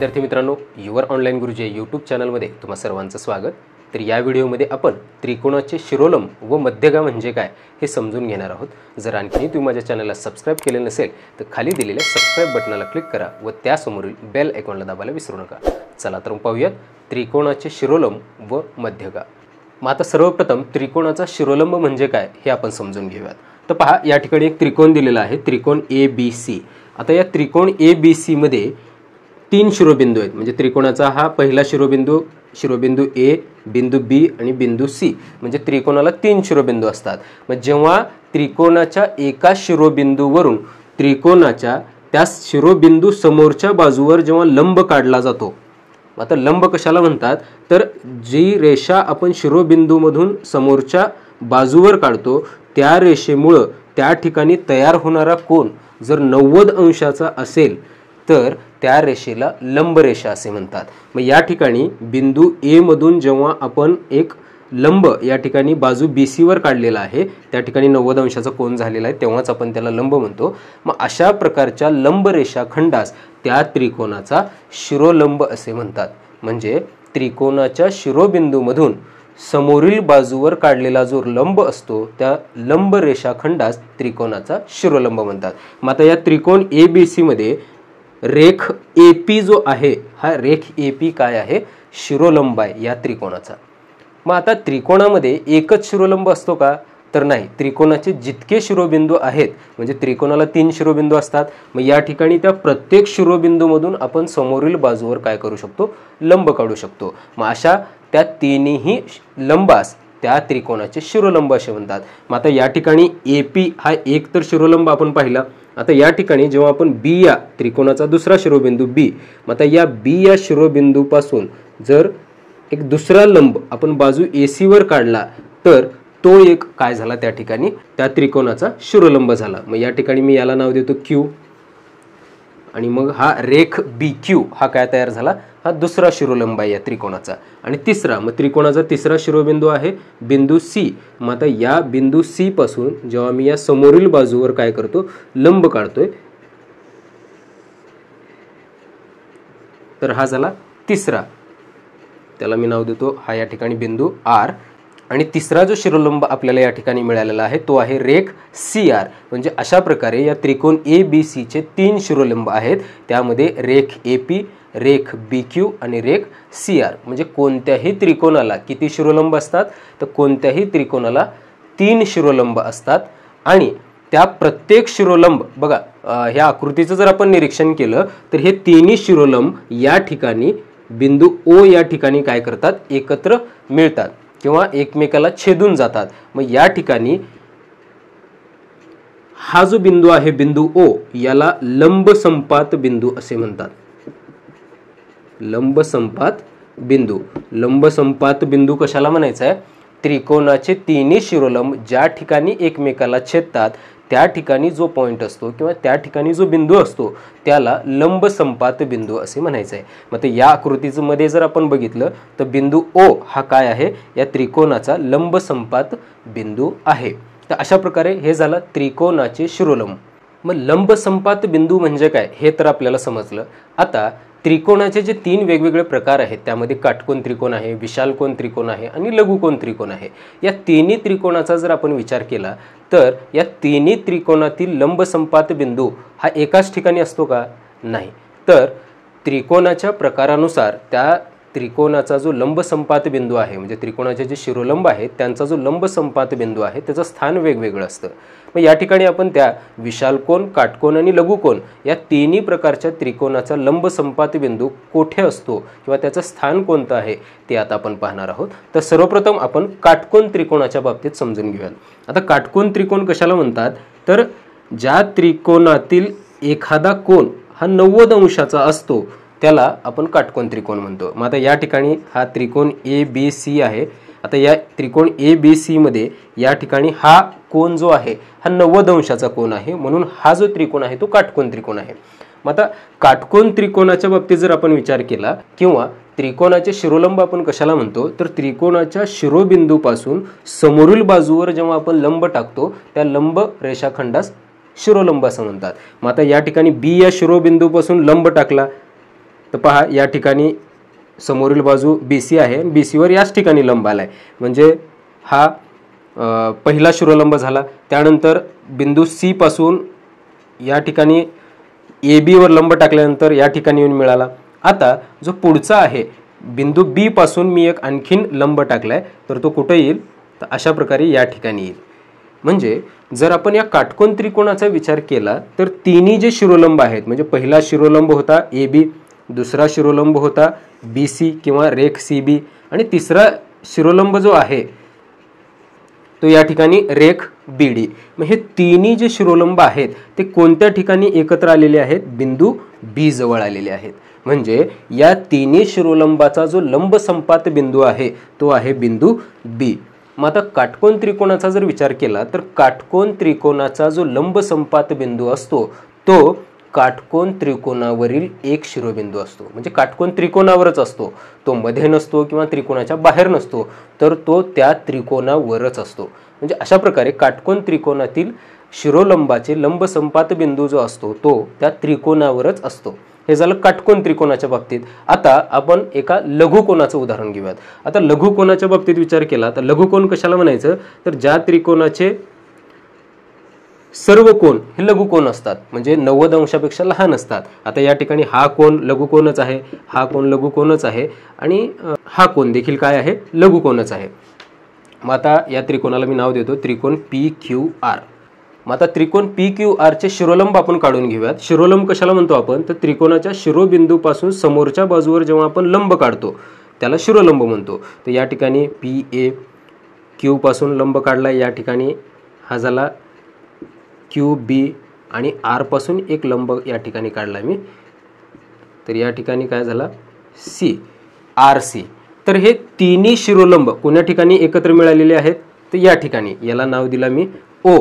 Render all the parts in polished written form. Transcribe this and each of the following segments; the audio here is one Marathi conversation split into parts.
विद्यार्थी मित्रांनो, युवर ऑनलाईन गुरुजी यूट्यूब चॅनलमध्ये तुम्हा सर्वांचं स्वागत। तर या व्हिडिओमध्ये आपण त्रिकोणाचे शिरोलंब व मध्यगा म्हणजे काय हे समजून घेणार आहोत। जर आणखी तुम्ही माझ्या चॅनलला सबस्क्राइब केले नसेल तर खाली दिलेल्या सबस्क्राइब बटनाला क्लिक करा व त्यासमोरील बेल आयकॉनला दाबायला विसरू नका। चला तर पाहूया त्रिकोणाचे शिरोलंब व मध्यगा। मग आता सर्वप्रथम त्रिकोणाचा शिरोलंब म्हणजे काय हे आपण समजून घेऊयात। तर पहा, या ठिकाणी एक त्रिकोण दिलेला आहे, त्रिकोण ABC। आता या त्रिकोण ABC मध्ये तीन शिरोबिंदू आहेत, म्हणजे त्रिकोणाचा हा पहिला शिरोबिंदू A, बिंदू B आणि बिंदू C, म्हणजे त्रिकोणाला तीन शिरोबिंदू असतात। मग जेव्हा त्रिकोणाच्या एका शिरोबिंदूवरून त्रिकोणाच्या त्या शिरोबिंदू समोरच्या बाजूवर जेव्हा लंब काढला जातो, आता लंब कशाला म्हणतात तर जी रेषा आपण शिरोबिंदूमधून समोरच्या बाजूवर काढतो त्या रेषेमुळे त्या ठिकाणी तयार होणारा कोन जर 90 अंशाचा असेल तर त्या रेषेला लंब रेषा असे म्हणतात। मग या ठिकाणी बिंदू A मधून जेव्हा आपण एक लंब या ठिकाणी बाजू BC वर काढलेला आहे, त्या ठिकाणी 90 अंशाचा कोन झालेला आहे, तेव्हाच आपण त्याला लंब म्हणतो। मग अशा प्रकारच्या लंब रेषा खंडास त्या त्रिकोणाचा शिरोलंब असे म्हणतात। म्हणजे त्रिकोणाच्या शिरोबिंदूमधून समोरील बाजूवर काढलेला जो लंब असतो त्या लंब रेषा खंडास त्रिकोणाचा शिरोलंब म्हणतात। मग आता या त्रिकोण ABC मध्ये रेख AP जो आहे, हा रेख AP काय आहे, शिरोलंब आहे या त्रिकोणाचा। मग आता त्रिकोणामध्ये एकच शिरोलंब असतो का तर नाही, त्रिकोणाचे जितके शिरोबिंदू आहेत, म्हणजे त्रिकोणाला तीन शिरोबिंदू असतात, मग या ठिकाणी त्या प्रत्येक शिरोबिंदूमधून आपण समोरील बाजूवर काय करू शकतो, लंब काढू शकतो। मग अशा त्या तिन्ही लंबास त्या त्रिकोणाचे शिरोलंब असे म्हणतात। मग आता या ठिकाणी AP हा एक तर शिरोलंब आपण पाहिला। आता या ठिकाणी जेव्हा आपण B या त्रिकोणाचा दुसरा शिरोबिंदू B, मग आता या B या शिरोबिंदूपासून जर एक दुसरा लंब आपण बाजू AC वर काढला तर तो एक काय झाला, त्या ठिकाणी त्या त्रिकोणाचा शिरोलंब झाला। मग या ठिकाणी मी याला नाव देतो Q आणि मग हा रेख BQ हा काय तयार झाला, हा दुसरा शिरोलंब आहे या त्रिकोणाचा। आणि तिसरा, मग त्रिकोणाचा तिसरा शिरोबिंदू आहे बिंदू C। मग आता या बिंदू C पासून जेव्हा मी या समोरील बाजूवर काय करतो, लंब काढतोय, तर हा झाला तिसरा, त्याला मी नाव देतो हा या ठिकाणी बिंदू R। आणि तिसरा जो शिरोलंब आपल्याला या ठिकाणी मिळालेला आहे तो आहे रेख CR। म्हणजे अशा प्रकारे या त्रिकोण ABC चे तीन शिरोलंब आहेत, त्यामध्ये रेख AP, रेख BQ आणि रेख CR। म्हणजे कोणत्याही त्रिकोणाला किती शिरोलंब असतात तर कोणत्याही त्रिकोणाला तीन शिरोलंब असतात। आणि त्या प्रत्येक शिरोलंब बघा, ह्या आकृतीचं जर आपण निरीक्षण केलं तर हे तिन्ही शिरोलंब या ठिकाणी बिंदू O या ठिकाणी काय करतात, एकत्र मिळतात किंवा एकमेकाला छेदून जातात। मग या ठिकाणी हा जो बिंदू आहे बिंदू O याला लंब संपात बिंदू असे म्हणतात। लंब संपात बिंदू, लंब संपात बिंदू कशाला म्हणायचा आहे, त्रिकोणाचे तिन्ही शिरोलंब ज्या ठिकाणी एकमेकाला छेदतात त्या ठिकाणी जो पॉइंट असतो किंवा त्या ठिकाणी जो बिंदू असतो त्याला लंब संपात बिंदू असे म्हणायचे आहे। मग या आकृतीचं मध्ये जर आपण बघितलं तर बिंदू O हा काय आहे, या त्रिकोणाचा लंब संपात बिंदू आहे। तर अशा प्रकारे हे झालं त्रिकोणाचे शिरोलंब। मग लंब संपात बिंदू म्हणजे काय हे तर आपल्याला समजलं। आता त्रिकोणाचे जे तीन वेगवेगळे प्रकार आहेत त्यामध्ये काटकोन त्रिकोण आहे, विशालकोन त्रिकोण आहे आणि लघुकोन त्रिकोण आहे। या तिन्ही त्रिकोणाचा जर आपण विचार केला तर या तिन्ही त्रिकोणातील लंब संपात बिंदू हा एकाच ठिकाणी असतो का, नाही, तर त्रिकोणाच्या प्रकारानुसार त्या त्रिकोणाचा जो लंब संपात बिंदू आहे, म्हणजे त्रिकोणाचे जे शिरोलंब आहेत त्यांचा जो लंब संपात बिंदू आहे त्याचं स्थान वेगवेगळं असतं। मग या ठिकाणी आपण त्या विशालकोन, काटकोन आणि लघुकोन या तिन्ही प्रकारच्या त्रिकोणाचा लंब संपात बिंदू कोठे असतो किंवा त्याचं स्थान कोणतं आहे ते आता आपण पाहणार आहोत। तर सर्वप्रथम आपण काटकोन त्रिकोणाच्या बाबतीत समजून घेऊयात। आता काटकोन त्रिकोण कशाला म्हणतात तर ज्या त्रिकोणातील एखादा कोन हा 90 अंशाचा असतो त्याला आपण काटकोन त्रिकोण म्हणतो। मग आता या ठिकाणी हा त्रिकोण ABC आहे। आता या त्रिकोण ABC मध्ये या ठिकाणी हा कोन जो आहे हा 90 अंशाचा कोन आहे, म्हणून हा जो त्रिकोण आहे तो काटकोन त्रिकोण आहे। मग आता काटकोन त्रिकोणाच्या बाबतीत जर आपण विचार केला किंवा त्रिकोणाचे शिरोलंब आपण कशाला म्हणतो तर त्रिकोणाच्या शिरोबिंदूपासून समोरील बाजूवर जेव्हा आपण लंब टाकतो त्या लंब रेषाखंडास शिरोलंब असं म्हणतात। मग आता या ठिकाणी B या शिरोबिंदूपासून लंब टाकला तर पहा या ठिकाणी समोरील बाजू BC आहे आणि BCवर याच ठिकाणी लंब आला आहे, म्हणजे हा पहिला शिरोलंब झाला. त्यानंतर बिंदू C पासून या ठिकाणी AB वर लंब टाकल्यानंतर या ठिकाणी येऊन मिळाला. आता जो पुढचा आहे बिंदू B पासून मी एक आणखीन लंब टाकलाय, तर तो कुठे येईल, तर अशा प्रकारे या ठिकाणी येईल. म्हणजे जर आपण या काटकोन त्रिकोणाचा विचार केला तर तिन्ही जे शिरोलंब आहेत, म्हणजे पहिला शिरोलंब होता AB, दुसरा शिरोलंब होता BC किंवा रेख CB आणि तिसरा शिरोलंब जो आहे तो या ठिकाणी रेख BD. मग हे तिन्ही जे शिरोलंब आहेत ते कोणत्या ठिकाणी एकत्र आलेले आहेत, बिंदू B जवळ आलेले आहेत. म्हणजे या तिन्ही शिरोलंबाचा जो लंब संपात बिंदू आहे तो आहे बिंदू B. मग आता काटकोन त्रिकोणाचा जर विचार केला तर काटकोन त्रिकोणाचा जो लंब संपात बिंदू असतो तो काटकोन त्रिकोणावरील एक शिरोबिंदू असतो. म्हणजे काटकोन त्रिकोणावरच असतो, तो मध्ये नसतो किंवा त्रिकोणाच्या बाहेर नसतो, तर तो त्या त्रिकोणावरच असतो. म्हणजे अशा प्रकारे काटकोन त्रिकोणातील शिरोलंबाचे लंब संपात बिंदू जो असतो तो त्या त्रिकोणावरच असतो. हे झालं काटकोन त्रिकोणाच्या बाबतीत. आता आपण एका लघुकोनाचं उदाहरण घेऊयात. आता लघुकोनाच्या बाबतीत विचार केला तर लघुकोन कशाला म्हणायचं, तर ज्या त्रिकोणाचे सर्व कोन हे लघुकोन असतात, म्हणजे 90 अंशापेक्षा लहान असतात. आता या ठिकाणी हा कोन लघुकोनच आहे, हा कोन लघुकोनच आहे आणि हा कोन देखील काय आहे, लघुकोनच आहे. मग आता या त्रिकोणाला मी नाव देतो त्रिकोण PQR. मग आता त्रिकोण PQR चे शिरोलंब आपण काढून घेऊयात. शिरोलंब कशाला म्हणतो आपण, तर त्रिकोणाच्या शिरोबिंदूपासून समोरच्या बाजूवर जेव्हा आपण लंब काढतो त्याला शिरोलंब म्हणतो. तर या ठिकाणी PA Q पासून लंब काढला, या ठिकाणी हा झाला QB आणि R पासून एक लंब या ठिकाणी काढला मी, तर या ठिकाणी काय झाला RC. तर हे तिन्ही शिरोलंब कोण्या ठिकाणी एकत्र मिळालेले आहेत, तर या ठिकाणी, याला नाव दिला मी O.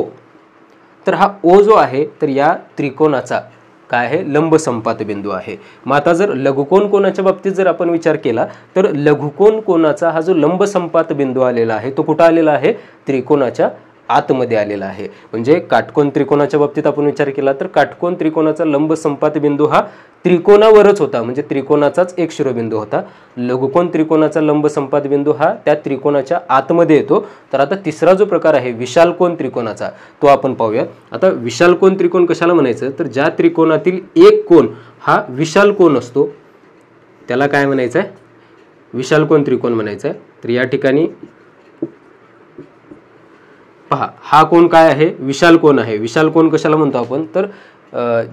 तर हा O जो आहे तर या त्रिकोणाचा काय आहे, लंब संपात बिंदू आहे. मग आता जर लघुकोन कोनाच्या बाबतीत जर आपण विचार केला तर लघुकोन कोनाचा हा जो लंब संपात बिंदू आलेला आहे तो कुठं आलेला आहे, त्रिकोणाच्या आतमध्ये आलेला आहे. म्हणजे काटकोन त्रिकोणाच्या बाबतीत आपण विचार केला तर काटकोन त्रिकोणाचा लंब संपात बिंदू हा त्रिकोणावरच होता, म्हणजे त्रिकोणाचाच एक शिरोबिंदू होता. लघुकोन त्रिकोणाचा लंब संपात बिंदू हा त्या त्रिकोणाच्या आतमध्ये येतो. तर आता तिसरा जो प्रकार आहे विशालकोन त्रिकोणाचा तो आपण पाहूया. आता विशालकोन त्रिकोण कशाला म्हणायचं, तर ज्या त्रिकोणातील एक कोन हा विशाल कोन असतो त्याला काय म्हणायचं आहे, विशालकोन त्रिकोण म्हणायचं आहे. तर या ठिकाणी पहा हा कोन काय आहे, विशाल कोन आहे. विशाल कोन कशाला म्हणतो आपण, तर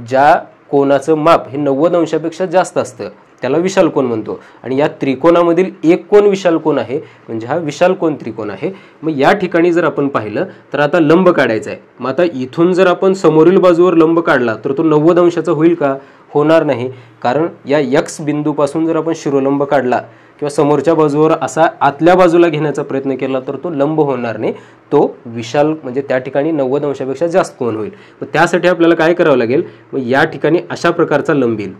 ज्या कोनाचं माप हे 90 अंशापेक्षा जास्त असतं त्याला विशाल कोन म्हणतो. आणि या त्रिकोणामधील एक कोन विशाल कोन आहे, म्हणजे हा विशाल कोन त्रिकोण आहे. मग या ठिकाणी जर आपण पाहिलं तर आता लंब काढायचा आहे. मग आता इथून जर आपण समोरील बाजूवर लंब काढला तर तो 90 अंशाचा होईल का, होणार नाही. कारण या X बिंदूपासून जर आपण शिरोलंब काढला किंवा समोरच्या बाजूवर असा आतल्या बाजूला घेण्याचा प्रयत्न केला तर तो लंब होणार नाही, तो विशाल म्हणजे त्या ठिकाणी 90 अंशापेक्षा जास्त कोन होईल. मग त्यासाठी आपल्याला काय करावं लागेल, मग या ठिकाणी अशा प्रकारचा लंब येईल.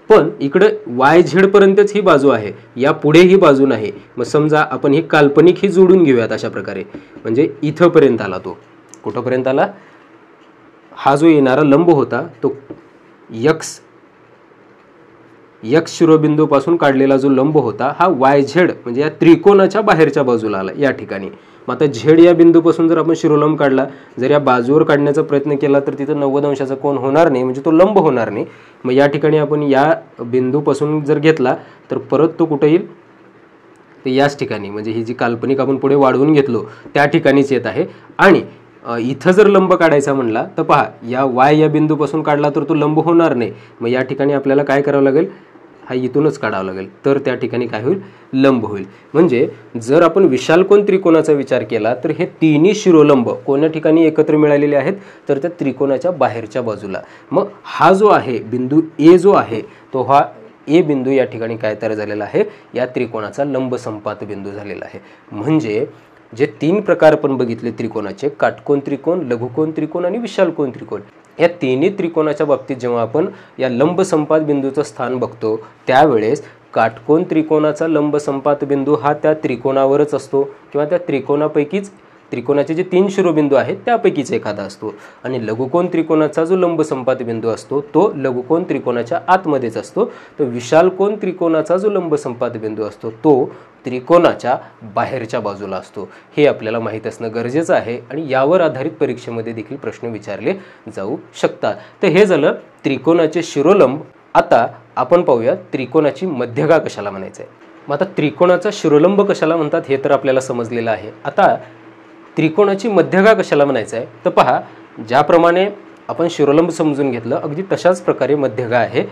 पण इकडे YZ पर्यंतच ही बाजू आहे, या पुढे ही बाजू नाही. मग समजा आपण ही काल्पनिक ही जोडून घेऊयात अशा प्रकारे, म्हणजे इथपर्यंत आला, तो कुठपर्यंत आला, हा जो येणारा लंब होता तो X शिरोबिंदूपासून काढलेला जो लंब होता हा YZ म्हणजे या त्रिकोणाच्या बाहेरच्या बाजूला आला या ठिकाणी. मग आता Z या बिंदूपासून जर आपण शिरोलंब काढला, जर या बाजूवर काढण्याचा प्रयत्न केला तर तिथं 90 अंशाचा कोन होणार नाही, म्हणजे तो लंब होणार नाही. मग या ठिकाणी आपण या बिंदूपासून जर घेतला तर परत तो कुठे येईल, तर याच ठिकाणी, म्हणजे ही जी काल्पनिक आपण पुढे वाढवून घेतलो त्या ठिकाणीच येत आहे. आणि इथं जर लंब काढायचा म्हणला तर पहा या Y या बिंदूपासून काढला तर तो लंब होणार नाही. मग या ठिकाणी आपल्याला काय करावं लागेल, हा इथूनच काढावं लागेल, तर त्या ठिकाणी काय होईल, लंब होईल. म्हणजे जर आपण विशालकोन त्रिकोणाचा विचार केला तर हे तिन्ही शिरोलंब कोण्या ठिकाणी एकत्र मिळालेले आहेत, तर त्या त्रिकोणाच्या बाहेरच्या बाजूला. मग हा जो आहे बिंदू A जो आहे तो हा A बिंदू या ठिकाणी काय तयार झालेला आहे, या त्रिकोणाचा लंब संपात बिंदू झालेला आहे. म्हणजे जे तीन प्रकार आपण बघितले त्रिकोणाचे, काटकोन त्रिकोण, लघुकोन त्रिकोण आणि विशालकोन त्रिकोण, या तिन्ही त्रिकोणाच्या बाबतीत जेव्हा आपण या लंब संपात बिंदूचं स्थान बघतो त्यावेळेस काटकोन त्रिकोणाचा लंब संपात बिंदू हा त्या त्रिकोणावरच असतो किंवा त्या त्रिकोणापैकीच त्रिकोणाचे जे 3 शिरोबिंदू आहेत त्यापैकीच एखादा असतो आणि लघुकोन त्रिकोणाचा जो लंब संपात बिंदू असतो तो लघुकोन त्रिकोणाच्या आतमध्येच असतो, तर विशालकोन त्रिकोणाचा जो लंब संपात बिंदू असतो तो त्रिकोणाच्या बाहेरच्या बाजूला असतो। हे आपल्याला माहीत असणं गरजेचं आहे आणि यावर आधारित परीक्षेमध्ये देखील प्रश्न विचारले जाऊ शकतात। तर हे झालं त्रिकोणाचे शिरोलंब। आता आपण पाहूया त्रिकोणाची मध्यगा कशाला म्हणायचं आहे। मग आता त्रिकोणाचा शिरोलंब कशाला म्हणतात हे तर आपल्याला समजलेलं आहे। आता त्रिकोणाची मध्यगा कशाला म्हणायचं आहे तर पहा, ज्याप्रमाणे आपण शिरोलंब समजून घेतलं अगदी तशाच प्रकारे मध्यगा आहे।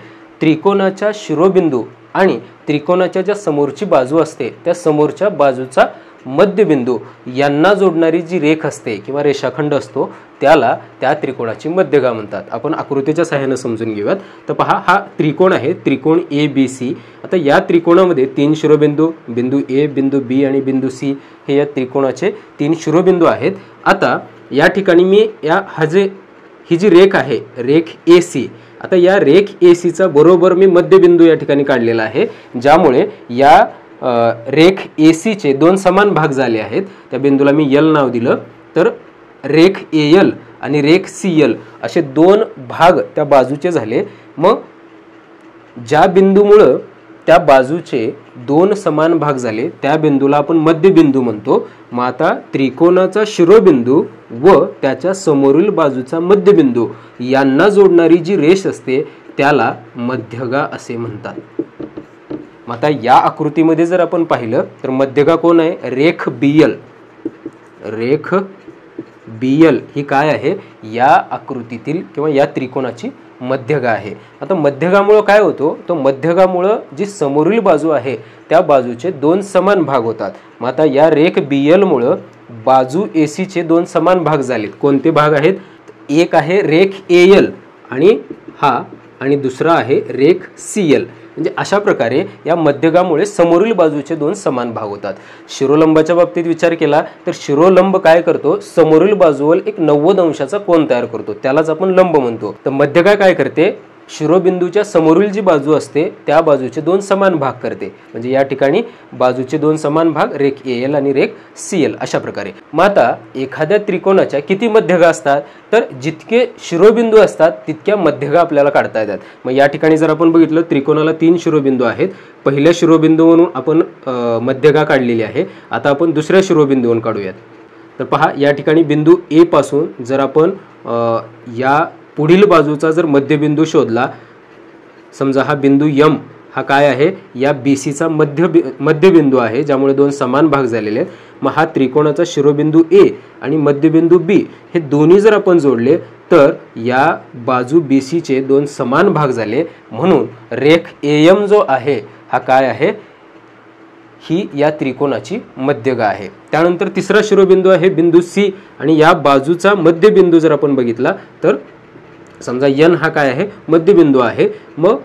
त्रिकोणाच्या शिरोबिंदू आणि त्रिकोणाच्या ज्या समोरची बाजू असते त्या समोरच्या बाजूचा मध्यबिंदू यांना जोडणारी जी रेख असते किंवा रेषाखंड असतो त्याला त्या त्रिकोणाची मध्यगा म्हणतात। आपण आकृतीच्या सहाय्याने समजून घेऊयात। तर पहा, हा त्रिकोण आहे, त्रिकोण ABC। आता या त्रिकोणामध्ये 3 शिरोबिंदू, बिंदू A, बिंदू B आणि बिंदू C हे या त्रिकोणाचे 3 शिरोबिंदू आहेत। आता या ठिकाणी मी ही जी रेख आहे, रेख AC, आता या रेख AC चा बरोबर मी मध्यबिंदू या ठिकाणी काढलेला आहे, ज्यामुळे या रेख AC चे 2 समान भाग झाले आहेत। त्या बिंदूला मी L नाव दिलं, तर रेख AL आणि रेख CL असे 2 भाग त्या बाजूचे झाले। मग ज्या बिंदूमुळे त्या बाजूचे 2 समान भाग झाले त्या बिंदूला आपण मध्यबिंदू म्हणतो। मग आता त्रिकोणाचा शिरोबिंदू व त्याच्या समोरील बाजूचा मध्यबिंदू यांना जोडणारी जी रेष असते त्याला मध्यगा असे म्हणतात। मग आता या आकृतीमध्ये जर आपण पाहिलं तर मध्यगा कोण आहे, रेख BL। रेख BL ही काय आहे, या आकृतीतील किंवा या त्रिकोणाची मध्यगा आहे। आता मध्यगामुळे काय होतो, तो मध्यगामुळे जी समोरील बाजू आहे त्या बाजूचे 2 समान भाग होतात। मग आता या रेख BL मुळे बाजू AC चे 2 समान भाग झालेत। कोणते भाग आहेत, एक आहे रेख AL आणि दुसरा आहे रेख CL। म्हणजे अशा प्रकारे या मध्यगामुळे समोरील बाजूचे 2 समान भाग होतात। शिरोलंबाच्या बाबतीत विचार केला तर शिरोलंब काय करतो, समोरील बाजूवर एक 90 अंशाचा कोन तयार करतो, त्यालाच आपण लंब म्हणतो। तर मध्यगा काय करते, शिरोबिंदूच्या समोरील जी बाजू असते त्या बाजूचे 2 समान भाग करते। म्हणजे या ठिकाणी बाजूचे 2 समान भाग रेख AL आणि रेख CL अशा प्रकारे। मग आता एखाद्या त्रिकोणाच्या किती मध्यगा असतात, तर जितके शिरोबिंदू असतात तितक्या मध्यगा आपल्याला काढता येतात। मग या ठिकाणी जर आपण बघितलं त्रिकोणाला 3 शिरोबिंदू आहेत, पहिल्या शिरोबिंदूवरून आपण मध्यगा काढलेली आहे। आता आपण दुसऱ्या शिरोबिंदूवरून काढूयात। तर पहा, या ठिकाणी बिंदू A पासून जर आपण या पुढील बाजूचा जर मध्यबिंदू शोधला, समजा हा बिंदू M हा काय आहे, या BC चा मध्यबिंदू आहे, ज्यामुळे 2 समान भाग झालेले आहेत। मग हा त्रिकोणाचा शिरोबिंदू A आणि मध्यबिंदू B हे दोन्ही जर आपण जोडले तर या बाजू BC चे 2 समान भाग झाले, म्हणून रेख AM जो आहे हा काय आहे, ही या त्रिकोणाची मध्यगा आहे। त्यानंतर तिसरा शिरोबिंदू आहे बिंदू C आणि या बाजूचा मध्यबिंदू जर आपण बघितला तर समजा N हा काय आहे, मध्यबिंदू आहे। मग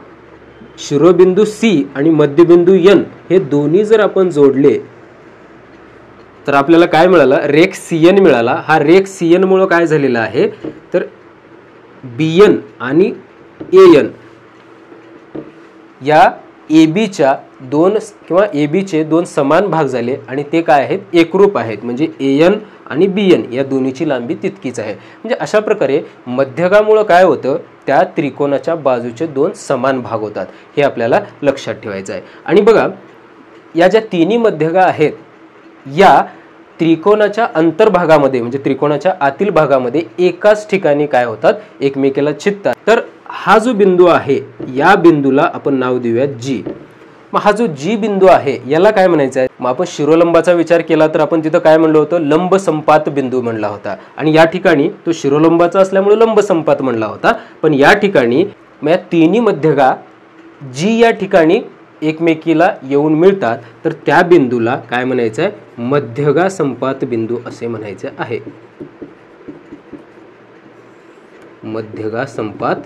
शिरोबिंदू C आणि मध्यबिंदू N हे दोन्ही जर आपण जोडले तर आपल्याला काय मिळालं, रेख CN मिळाला। हा रेख CN मुळे काय झालेला आहे, तर BN आणि AN या AB च्या 2 किंवा AB चे 2 समान भाग झाले आणि ते काय आहेत, एकरूप आहेत। म्हणजे AN आणि BN या दोन्हीची लांबी तितकीच आहे। म्हणजे अशा प्रकारे मध्यगामुळे काय होतं, त्या त्रिकोणाच्या बाजूचे 2 समान भाग होतात, हे आपल्याला लक्षात ठेवायचं आहे। आणि बघा, या ज्या तिन्ही मध्यगा आहेत या त्रिकोणाच्या अंतर्भागामध्ये म्हणजे त्रिकोणाच्या आतील भागामध्ये एकाच ठिकाणी काय होतात, एकमेकाला छेदतात। तर हा जो बिंदू आहे या बिंदूला आपण नाव देऊया G। मग हा जो G बिंदू आहे याला काय म्हणायचं आहे, मग आपण शिरोलंबाचा विचार केला तर आपण तिथं काय म्हणलं होतं, लंब संपात बिंदू म्हणला होता। आणि या ठिकाणी तो शिरोलंबाचा असल्यामुळे लंब संपात म्हणला होता। पण या ठिकाणी मग या तिन्ही मध्यगा G या ठिकाणी एकमेकीला येऊन मिळतात, तर त्या बिंदूला काय म्हणायचं आहे, मध्यगा संपात बिंदू असे म्हणायचे आहे। मध्यगा संपात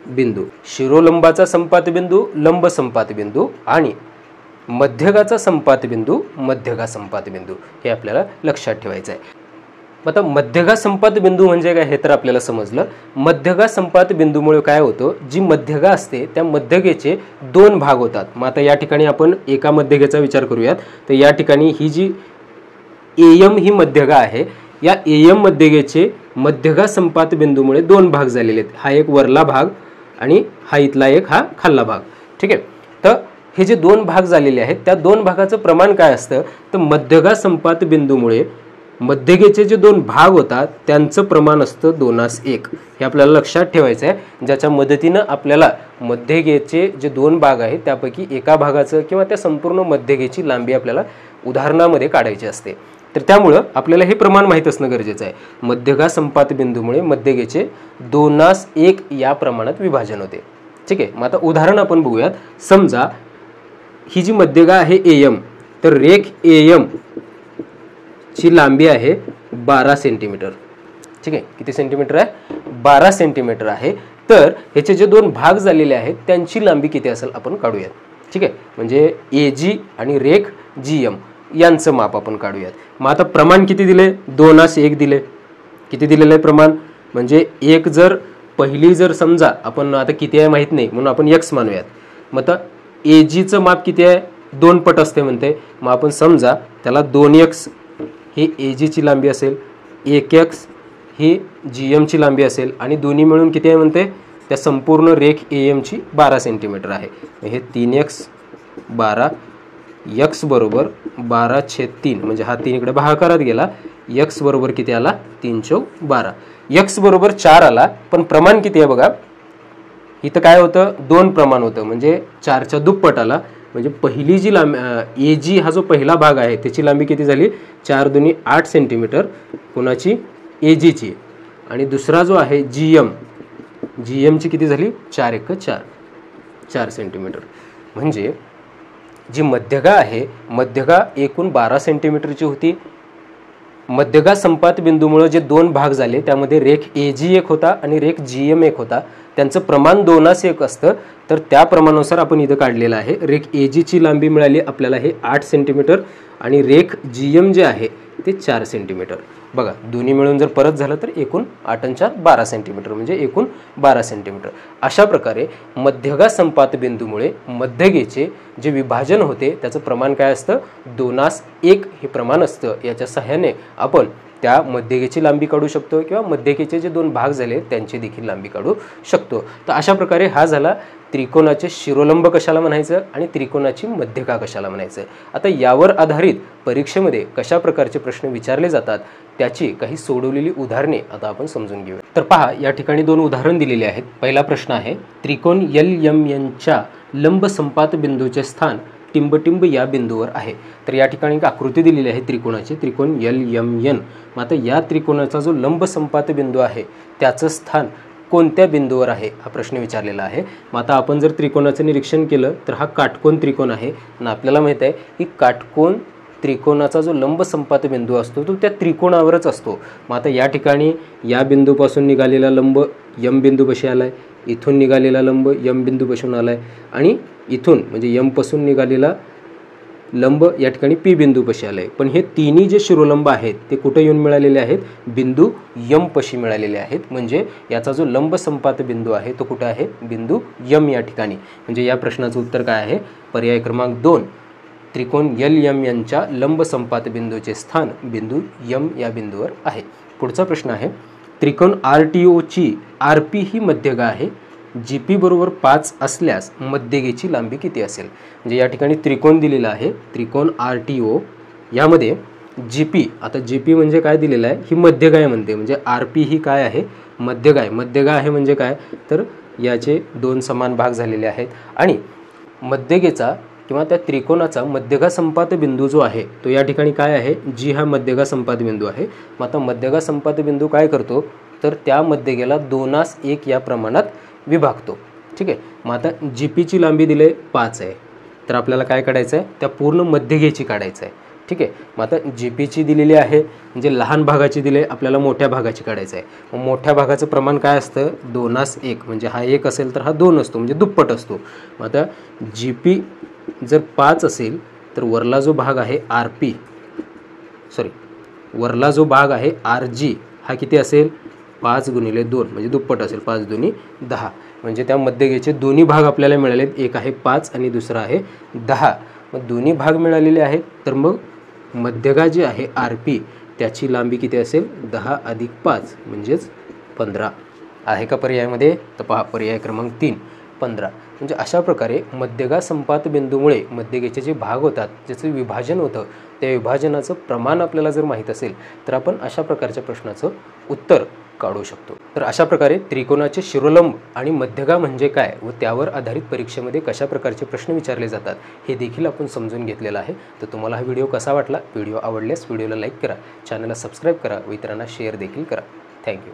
बिंदू, शिरोलंबाचा संपात बिंदू लंब संपात बिंदू आणि मध्यगाचा संपात बिंदू मध्यगा संपात बिंदू, हे आपल्याला लक्षात ठेवायचं आहे। आता मध्यगा संपात बिंदू म्हणजे काय हे तर आपल्याला समजलं। मध्यगा संपात बिंदूमुळे काय होतं, जी मध्यगा असते त्या मध्यगेचे 2 भाग होतात। मग आता या ठिकाणी आपण एका मध्यगेचा विचार करूयात। तर या ठिकाणी ही जी AM ही मध्यगा आहे, या एम मध्यगेचे मध्यगा संपात बिंदूमुळे दोन भाग झालेले आहेत. हा एक वरला भाग आणि हा इथला एक हा खाल्ला भाग. ठीक आहे. तर हे जे दोन भाग झालेले आहेत त्या दोन भागाचं प्रमाण काय असतं तर मध्यगा संपात बिंदूमुळे मध्यगेचे जे दोन भाग होतात त्यांचं प्रमाण असतं 2:1. हे आपल्याला लक्षात ठेवायचं आहे, ज्याच्या मदतीनं आपल्याला मध्यगेचे जे दोन भाग आहेत त्यापैकी एका भागाचं किंवा त्या संपूर्ण मध्यगेची लांबी आपल्याला उदाहरणामध्ये काढायची असते. तर त्यामुळं आपल्याला हे प्रमाण माहीत असणं गरजेचं आहे. मध्यगा संपात बिंदूमुळे मध्यगेचे 2:1 या प्रमाणात विभाजन होते. ठीक आहे. मग आता उदाहरण आपण बघूयात. समजा ही जी मध्यगा आहे एम, तर रेख एम ची लांबी आहे 12 सेंटीमीटर. ठीक आहे. किती सेंटीमीटर आहे? 12 सेंटीमीटर आहे. तर ह्याचे जे दोन भाग झालेले आहेत त्यांची लांबी किती असेल आपण काढूयात. ठीक आहे. म्हणजे एजी आणि रेख जीएम यांचं माप आपण काढूयात. मग आता प्रमाण किती दिले? 2:1 दिले. किती दिलेलं आहे प्रमाण? म्हणजे एक जर पहिली जर समजा आपण आता किती आहे माहीत नाही म्हणून आपण x मानूयात. मग आता एजीचं माप किती आहे? 2 पट असते म्हणते. मग आपण समजा त्याला 2x ही एजीची लांबी असेल, 1x ही जीएमची लांबी असेल आणि दोन्ही मिळून किती आहे म्हणते? त्या संपूर्ण रेख एएमची 12 सेंटीमीटर आहे. हे 3x 12 x बरोबर 12/3 म्हणजे हा 3 इकडे भागाकारात गेला. x बरोबर किती आला? 3×12. x बरोबर 4 आला. पण प्रमाण किती आहे बघा. इथं काय होतं? 2 प्रमाण होतं म्हणजे 4च्या दुप्पट आला. म्हणजे पहिली जी लांबी एजी हा जो पहिला भाग आहे त्याची लांबी किती झाली? 4 दूनी 8 सेंटीमीटर कोणाची? एजीची. आणि दुसरा जो आहे जीएमची किती झाली? 4 सेंटीमीटर. म्हणजे जी मध्यगा आहे मध्यगा एकूण 12 सेंटीमीटरची होती. मध्यगा संपात बिंदूमुळे जे दोन भाग झाले त्यामध्ये रेख एजी एक होता आणि रेख जीएम एक होता. त्यांचं प्रमाण 2:1 असतं. तर त्या प्रमाणानुसार आपण इथं काढलेलं आहे. रेख एजीची लांबी मिळाली आपल्याला हे 8 सेंटीमीटर आणि रेख जीएम जे आहे ते 4 सेंटीमीटर. बघा दोन्ही मिळून जर परत झालं तर एकूण 8 आणि 4 12 सेंटीमीटर म्हणजे एकूण 12 सेंटीमीटर. अशा प्रकारे मध्यगा संपात बिंदूमुळे मध्यगेचे जे विभाजन होते त्याचं प्रमाण काय असतं? 2:1 हे प्रमाण असतं. याच्या सहाय्याने आपण त्या मध्यगेची लांबी काढू शकतो किंवा मध्यगेचे जे दोन भाग झाले त्यांची देखील लांबी काढू शकतो. तर अशा प्रकारे हा झाला त्रिकोणाचे शिरोलंब कशाला म्हणायचं आणि त्रिकोणाची मध्यगा कशाला म्हणायचं. आता यावर आधारित परीक्षेमध्ये कशा प्रकारचे प्रश्न विचारले जातात त्याची काही सोडवलेली उदाहरणे आता आपण समजून घेऊया. तर पहा या ठिकाणी 2 उदाहरण दिलेले आहेत. पहिला प्रश्न आहे त्रिकोण LMN च्या लंब संपात बिंदूचे स्थान टिंबटिंब या बिंदूवर आहे. तर या ठिकाणी एक आकृती दिलेली आहे त्रिकोणाची, त्रिकोण LMN. मग आता या त्रिकोणाचा जो लंब संपात बिंदू आहे त्याचं स्थान कोणत्या बिंदूवर आहे हा प्रश्न विचारलेला आहे. मग आता आपण जर त्रिकोणाचं निरीक्षण केलं तर हा काटकोन त्रिकोण आहे आणि आपल्याला माहित आहे की काटकोन त्रिकोणाचा जो लंब संपात बिंदू असतो तो त्या त्रिकोणावरच असतो. मग आता या ठिकाणी या बिंदूपासून निघालेला लंब यम बिंदूपाशी आलाय, इथून निघालेला लंब यम बिंदूपासून आलाय आणि इथून म्हणजे यम पासून निघालेला लंब या ठिकाणी पी बिंदूपाशी आलाय. पण हे तिन्ही जे शिरोलंब आहेत ते कुठे येऊन मिळालेले आहेत? बिंदू यम पाशी मिळालेले आहेत. म्हणजे याचा जो लंब संपात बिंदू आहे तो कुठे आहे? बिंदू यम या ठिकाणी. म्हणजे या प्रश्नाचं उत्तर काय आहे? पर्याय क्रमांक 2 त्रिकोण LMN च्या लंब संपात बिंदूचे स्थान बिंदू यम या बिंदूवर आहे. पुढचा प्रश्न आहे त्रिकोण RTO ची RP ही मध्यगा आहे. GP बरोबर 5 असल्यास मध्यगेची लांबी किती असेल? म्हणजे या ठिकाणी त्रिकोण दिलेला आहे त्रिकोण RTO. यामध्ये GP, आता GP म्हणजे काय दिलेलं आहे? ही मध्यगा आहे म्हणते. म्हणजे RP ही काय आहे? मध्यगा आहे. मध्यगा आहे म्हणजे काय? तर याचे 2 समान भाग झालेले आहेत आणि मध्यगेचा किंवा त्या त्रिकोणाचा मध्यगा संपात बिंदू जो आहे तो या ठिकाणी काय आहे? G हा मध्यगा संपात बिंदू आहे. मग आता मध्यगा संपात बिंदू काय करतो? तर त्या मध्यगेला 2:1 या प्रमाणात विभागतो. ठीक आहे. मग आता GP ची लांबी दिले 5 आहे. तर आपल्याला काय काढायचं आहे? त्या पूर्ण मध्यगेची काढायचं आहे. ठीक आहे. मग आता GP ची दिलेली आहे म्हणजे लहान भागाची दिले, आपल्याला मोठ्या भागाची काढायचं आहे. मग मोठ्या भागाचं प्रमाण काय असतं? 2:1 म्हणजे हा 1 असेल तर हा 2 असतो म्हणजे दुप्पट असतो. मग आता GP जर 5 असेल तर वरला जो भाग आहे वरला जो भाग आहे RG हा किती असेल? 5 × 2 म्हणजे दुप्पट असेल. 5 दूनी 10 म्हणजे त्या मध्यगेचे दोन्ही भाग आपल्याला मिळालेत. एक आहे 5 आणि दुसरा आहे 10. मग दोन्ही भाग मिळालेले आहेत तर मग मध्यगा जी आहे RP त्याची लांबी किती असेल 10 अधिक 5 म्हणजेच 15 आहे का पर्यायामध्ये? तर पहा पर्याय क्रमांक 3 15. म्हणजे अशा प्रकारे मध्यगा संपात बिंदूमुळे मध्यगेचे जे भाग होतात ज्याचं विभाजन होतं त्या विभाजनाचं प्रमाण आपल्याला जर माहीत असेल तर आपण अशा प्रकारच्या प्रश्नाचं उत्तर काढू शकतो. तर अशा प्रकारे त्रिकोणाचे शिरोलंब आणि मध्यगा म्हणजे काय व त्यावर आधारित परीक्षेमध्ये कशा प्रकारचे प्रश्न विचारले जातात हे देखील आपण समजून घेतलेलं आहे. तर तुम्हाला हा व्हिडिओ कसा वाटला? व्हिडिओ आवडल्यास व्हिडिओला लाईक करा, चॅनलला सबस्क्राईब करा व इतरांना शेअर देखील करा. थँक्यू.